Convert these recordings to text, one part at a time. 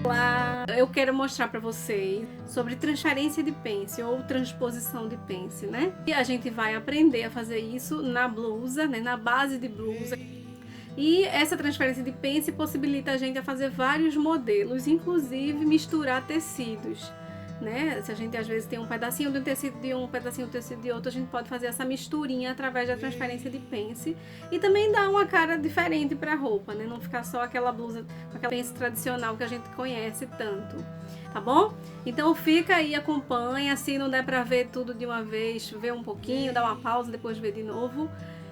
Olá, eu quero mostrar para vocês sobre transferência de pence ou transposição de pence, né? E a gente vai aprender a fazer isso na blusa, né? Na base de blusa. E essa transferência de pence possibilita a gente a fazer vários modelos, inclusive misturar tecidos, né? Se a gente às vezes tem um pedacinho de um tecido de um pedacinho do tecido de outro, a gente pode fazer essa misturinha através da transferência de pence e também dar uma cara diferente para a roupa, né? Não ficar só aquela blusa com aquela pence tradicional que a gente conhece tanto, tá bom? Então fica aí, acompanha, se não der para ver tudo de uma vez, vê um pouquinho, dá uma pausa, depois vê de novo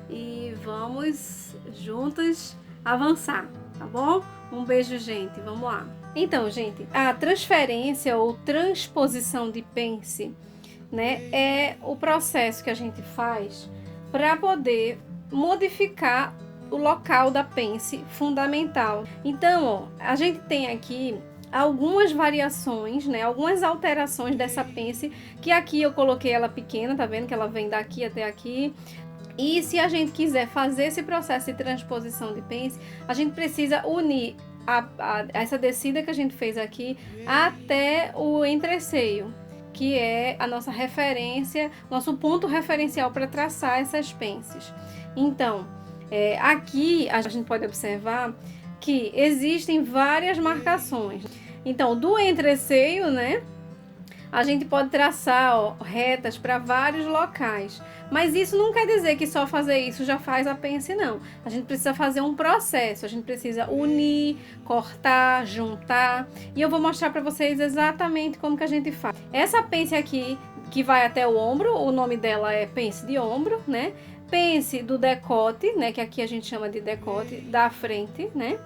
e vamos juntos avançar, tá bom? Um beijo, gente, vamos lá. Então, gente, a transferência ou transposição de pence, né, é o processo que a gente faz para poder modificar o local da pence fundamental. Então, ó, a gente tem aqui algumas variações, né, algumas alterações dessa pence, que aqui eu coloquei ela pequena, tá vendo que ela vem daqui até aqui. E se a gente quiser fazer esse processo de transposição de pence, a gente precisa unir essa descida que a gente fez aqui até o entreceio, que é a nossa referência, nosso ponto referencial para traçar essas pences. Então, aqui a gente pode observar que existem várias marcações. Então, do entreceio, né, a gente pode traçar, ó, retas para vários locais. Mas isso não quer dizer que só fazer isso já faz a pence, não. A gente precisa fazer um processo, a gente precisa unir, cortar, juntar. E eu vou mostrar para vocês exatamente como que a gente faz. Essa pence aqui, que vai até o ombro, o nome dela é pence de ombro, né? Pence do decote, né? Que aqui a gente chama de decote, da frente, né?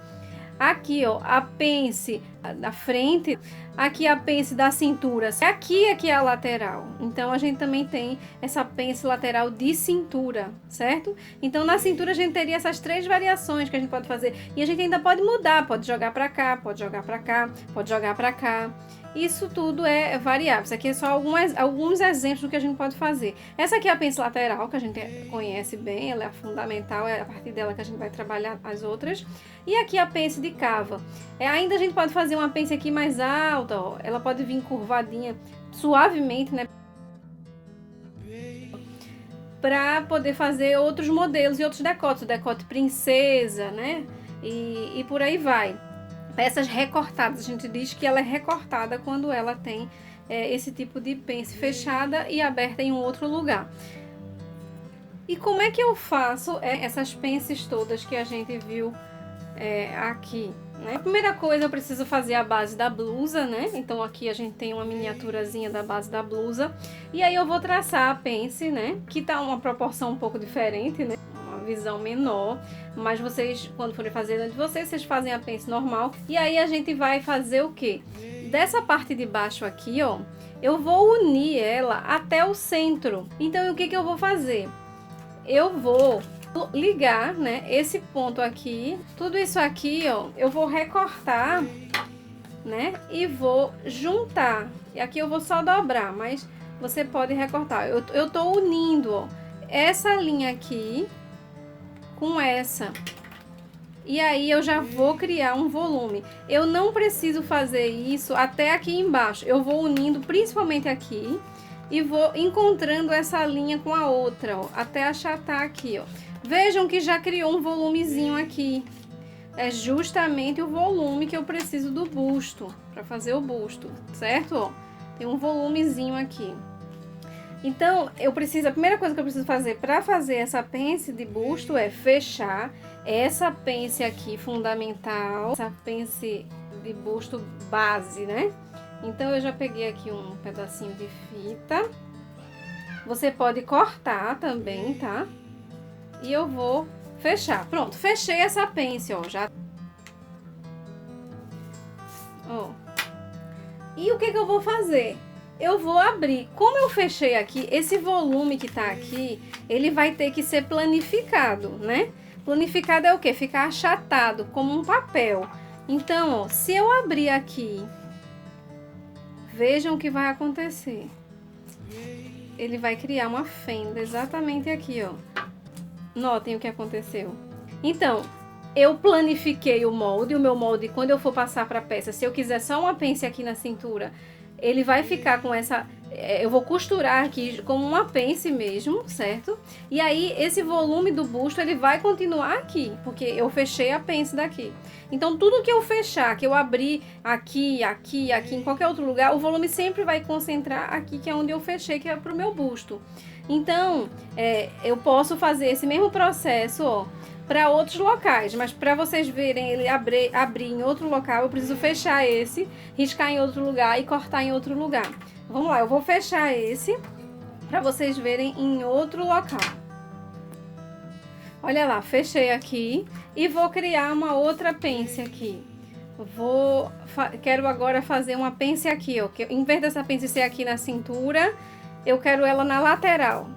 Aqui, ó, a pence da frente, aqui a pence da cintura, aqui é a lateral. Então, a gente também tem essa pence lateral de cintura, certo? Então, na cintura a gente teria essas três variações que a gente pode fazer. E a gente ainda pode mudar, pode jogar pra cá, pode jogar pra cá, pode jogar pra cá. Isso tudo é variável. Isso aqui é só alguns exemplos do que a gente pode fazer. Essa aqui é a pence lateral, que a gente conhece bem, ela é fundamental, é a partir dela que a gente vai trabalhar as outras. E aqui a pence de cava. Ainda a gente pode fazer uma pence aqui mais alta, ó. Ela pode vir curvadinha suavemente, né? Para poder fazer outros modelos e outros decotes, o decote princesa, né? E por aí vai. Peças recortadas, a gente diz que ela é recortada quando ela tem esse tipo de pence fechada e aberta em um outro lugar. E como é que eu faço essas pences todas que a gente viu aqui, né? A primeira coisa, eu preciso fazer a base da blusa, né? Então aqui a gente tem uma miniaturazinha da base da blusa. E aí eu vou traçar a pence, né? Que tá uma proporção um pouco diferente, né? Visão menor, mas vocês, quando forem fazer de vocês fazem a pence normal. E aí a gente vai fazer o que? Dessa parte de baixo aqui, ó, eu vou unir ela até o centro. Então, o que eu vou fazer? Eu vou ligar, né, esse ponto aqui, tudo isso aqui, ó, eu vou recortar, né, e vou juntar. E aqui eu vou só dobrar, mas você pode recortar. Eu tô unindo, ó, essa linha aqui com essa. E aí eu já vou criar um volume. Eu não preciso fazer isso até aqui embaixo. Eu vou unindo principalmente aqui e vou encontrando essa linha com a outra, ó, até achatar aqui, ó. Vejam que já criou um volumezinho aqui. É justamente o volume que eu preciso do busto, para fazer o busto, certo? Ó, tem um volumezinho aqui. Então, a primeira coisa que eu preciso fazer para fazer essa pence de busto é fechar essa pence aqui fundamental, essa pence de busto base, né? Então, eu já peguei aqui um pedacinho de fita. Você pode cortar também, tá? E eu vou fechar. Pronto, fechei essa pence, ó, já. Ó. E o que eu vou fazer? Eu vou abrir. Como eu fechei aqui, esse volume que tá aqui, ele vai ter que ser planificado, né? Planificado é o quê? Ficar achatado, como um papel. Então, ó, se eu abrir aqui, vejam o que vai acontecer. Ele vai criar uma fenda exatamente aqui, ó. Notem o que aconteceu. Então, eu planifiquei o meu molde, quando eu for passar para a peça, se eu quiser só uma pence aqui na cintura, ele vai ficar com essa... eu vou costurar aqui como uma pence mesmo, certo? E aí, esse volume do busto, ele vai continuar aqui, porque eu fechei a pence daqui. Então, tudo que eu fechar, que eu abrir aqui, aqui, aqui, em qualquer outro lugar, o volume sempre vai concentrar aqui, que é onde eu fechei, que é pro meu busto. Então, eu posso fazer esse mesmo processo, ó, para outros locais, mas para vocês verem ele abrir em outro local, eu preciso fechar esse, riscar em outro lugar e cortar em outro lugar. Vamos lá, eu vou fechar esse para vocês verem em outro local. Olha lá, fechei aqui e vou criar uma outra pence aqui. Quero agora fazer uma pence aqui, ó, que em vez dessa pence ser aqui na cintura, eu quero ela na lateral.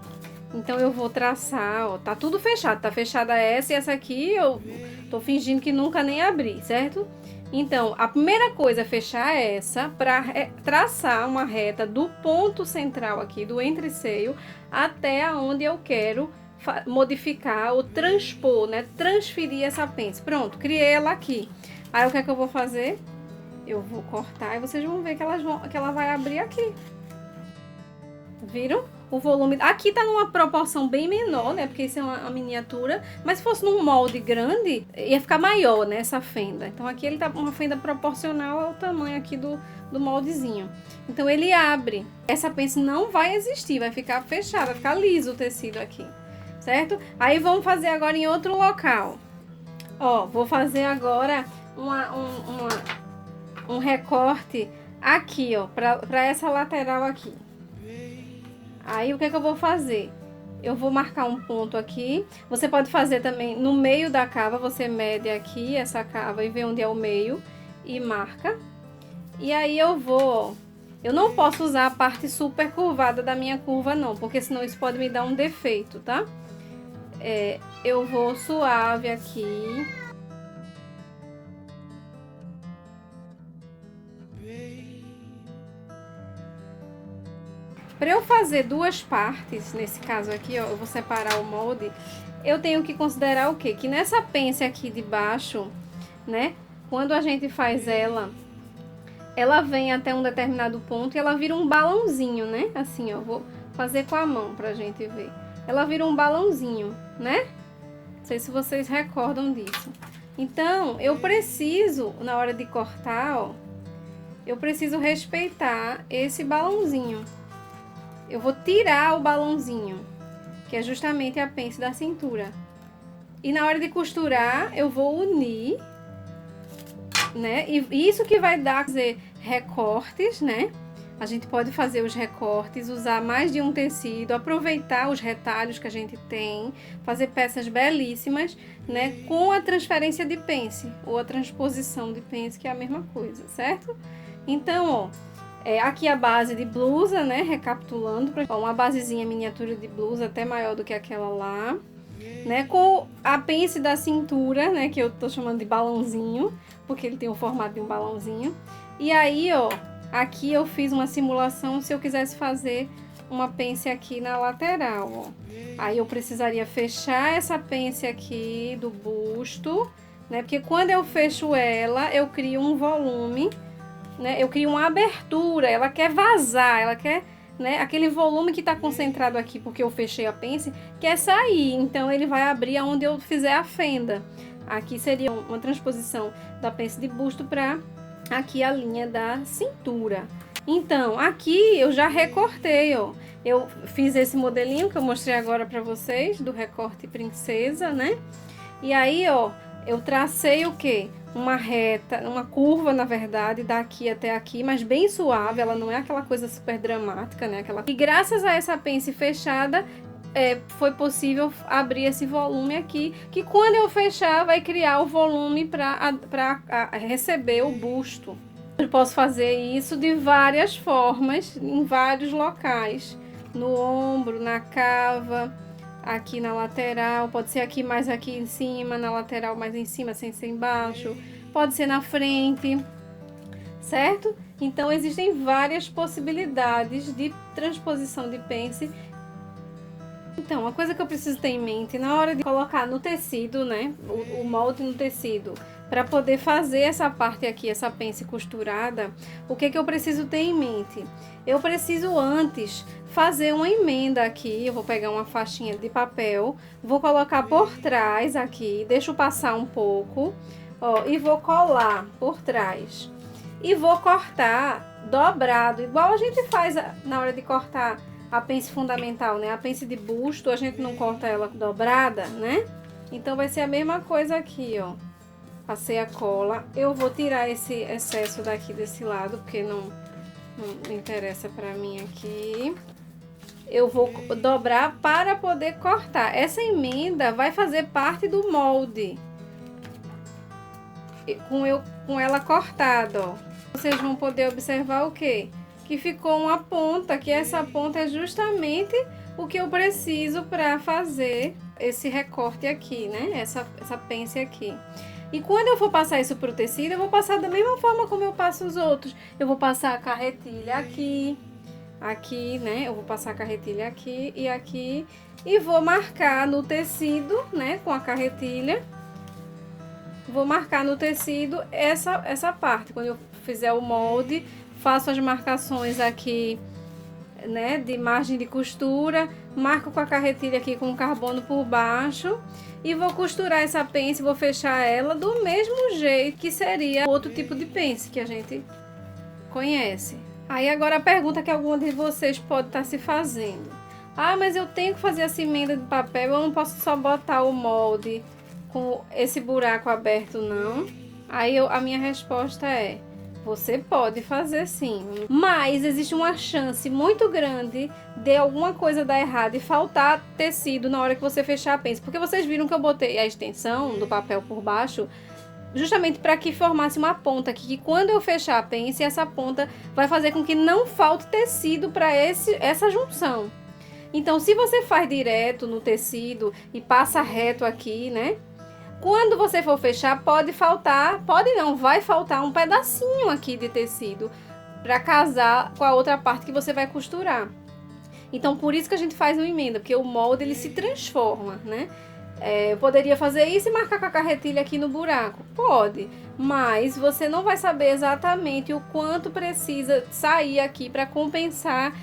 Então, eu vou traçar, ó, tá tudo fechado, tá fechada essa e essa aqui eu tô fingindo que nunca nem abri, certo? Então, a primeira coisa é fechar essa para traçar uma reta do ponto central aqui, do entreceio, até aonde eu quero modificar ou transpor, né? Transferir essa pence. Pronto, criei ela aqui. Aí, o que é que eu vou fazer? Eu vou cortar e vocês vão ver que ela vai abrir aqui. Viram? O volume aqui tá numa proporção bem menor, né? Porque isso é uma miniatura. Mas se fosse num molde grande, ia ficar maior, né? Essa fenda. Então aqui ele tá uma fenda proporcional ao tamanho aqui do moldezinho. Então ele abre. Essa pence não vai existir, vai ficar fechada, vai ficar liso o tecido aqui, certo? Aí vamos fazer agora em outro local. Ó, vou fazer agora um recorte aqui, ó, pra essa lateral aqui. Aí, o que é que eu vou fazer? Eu vou marcar um ponto aqui. Você pode fazer também no meio da cava, você mede aqui essa cava e vê onde é o meio e marca. E aí eu vou... eu não posso usar a parte super curvada da minha curva não, porque senão isso pode me dar um defeito, tá? Eu vou suave aqui. Para eu fazer duas partes, nesse caso aqui, ó, eu vou separar o molde, eu tenho que considerar o quê? Que nessa pence aqui de baixo, né, quando a gente faz ela vem até um determinado ponto e ela vira um balãozinho, né? Assim, ó, vou fazer com a mão pra gente ver. Ela vira um balãozinho, né? Não sei se vocês recordam disso. Então, eu preciso, na hora de cortar, ó, eu preciso respeitar esse balãozinho. Eu vou tirar o balãozinho, que é justamente a pence da cintura. E na hora de costurar, eu vou unir, né? E isso que vai dar, quer dizer, recortes, né? A gente pode fazer os recortes, usar mais de um tecido, aproveitar os retalhos que a gente tem, fazer peças belíssimas, né? Com a transferência de pence, ou a transposição de pence, que é a mesma coisa, certo? Então, ó... aqui a base de blusa, né, recapitulando, uma basezinha miniatura de blusa até maior do que aquela lá, né, com a pence da cintura, né, que eu tô chamando de balãozinho, porque ele tem o formato de um balãozinho. E aí, ó, aqui eu fiz uma simulação se eu quisesse fazer uma pence aqui na lateral, ó. Aí eu precisaria fechar essa pence aqui do busto, né, porque quando eu fecho ela, eu crio um volume, né, eu crio uma abertura, ela quer vazar, ela quer, né, aquele volume que está concentrado aqui, porque eu fechei a pence, quer sair, então ele vai abrir aonde eu fizer a fenda. Aqui seria uma transposição da pence de busto para aqui a linha da cintura. Então, aqui eu já recortei, ó, eu fiz esse modelinho que eu mostrei agora para vocês, do recorte princesa, né, e aí, ó, eu tracei o quê? Uma reta, uma curva, na verdade, daqui até aqui, mas bem suave, ela não é aquela coisa super dramática, né? E graças a essa pence fechada, foi possível abrir esse volume aqui, que quando eu fechar, vai criar o volume para receber o busto. Eu posso fazer isso de várias formas, em vários locais, no ombro, na cava, aqui na lateral, pode ser aqui mais aqui em cima, na lateral mais em cima, sem ser embaixo, pode ser na frente, certo? Então existem várias possibilidades de transposição de pence Então, uma coisa que eu preciso ter em mente na hora de colocar no tecido, né, o molde no tecido, para poder fazer essa parte aqui, essa pence costurada, o que eu preciso ter em mente? Eu preciso antes fazer uma emenda aqui. Eu vou pegar uma faixinha de papel, vou colocar por trás aqui, deixo passar um pouco, ó, e vou colar por trás. E vou cortar dobrado, igual a gente faz na hora de cortar a pence fundamental, né? A pence de busto, a gente não corta ela dobrada, né? Então vai ser a mesma coisa aqui, ó. Passei a cola. Eu vou tirar esse excesso daqui desse lado, porque não interessa pra mim aqui. Eu vou dobrar para poder cortar. Essa emenda vai fazer parte do molde. Com ela cortada, ó. Vocês vão poder observar o quê? Que ficou uma ponta, que essa ponta é justamente o que eu preciso para fazer esse recorte aqui, né? Essa pence aqui. E quando eu for passar isso pro tecido, eu vou passar da mesma forma como eu passo os outros. Eu vou passar a carretilha aqui, né? Eu vou passar a carretilha aqui e aqui. E vou marcar no tecido, né? Com a carretilha. Vou marcar no tecido essa parte. Quando eu fizer o molde, faço as marcações aqui, né? De margem de costura. Marco com a carretilha aqui com carbono por baixo. E vou costurar essa pence, vou fechar ela do mesmo jeito que seria outro tipo de pence que a gente conhece. Aí agora a pergunta que alguma de vocês pode estar se fazendo. Ah, mas eu tenho que fazer essa emenda de papel, eu não posso só botar o molde com esse buraco aberto, não? Aí a minha resposta é: você pode fazer sim, mas existe uma chance muito grande de alguma coisa dar errado e faltar tecido na hora que você fechar a pence. Porque vocês viram que eu botei a extensão do papel por baixo justamente para que formasse uma ponta aqui, que quando eu fechar a pence, essa ponta vai fazer com que não falte tecido para essa junção. Então, se você faz direto no tecido e passa reto aqui, né? Quando você for fechar, pode faltar, pode não, vai faltar um pedacinho aqui de tecido para casar com a outra parte que você vai costurar. Então, por isso que a gente faz uma emenda, porque o molde ele se transforma, né? Eu poderia fazer isso e marcar com a carretilha aqui no buraco? Pode, mas você não vai saber exatamente o quanto precisa sair aqui para compensar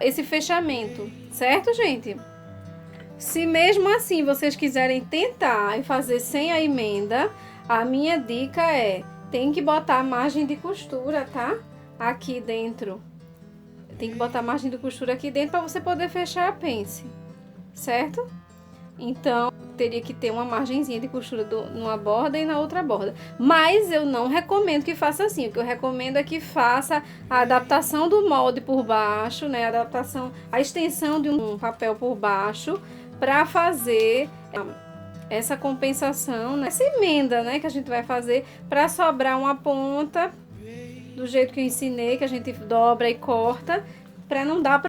esse fechamento, certo, gente? Se mesmo assim vocês quiserem tentar e fazer sem a emenda, a minha dica é: tem que botar a margem de costura, tá? Aqui dentro. Tem que botar a margem de costura aqui dentro para você poder fechar a pence, certo? Então, teria que ter uma margenzinha de costura numa borda e na outra borda. Mas eu não recomendo que faça assim. O que eu recomendo é que faça a adaptação do molde por baixo, né? A extensão de um papel por baixo para fazer essa compensação, né? Essa emenda, né? Que a gente vai fazer para sobrar uma ponta do jeito que eu ensinei, que a gente dobra e corta, para não dar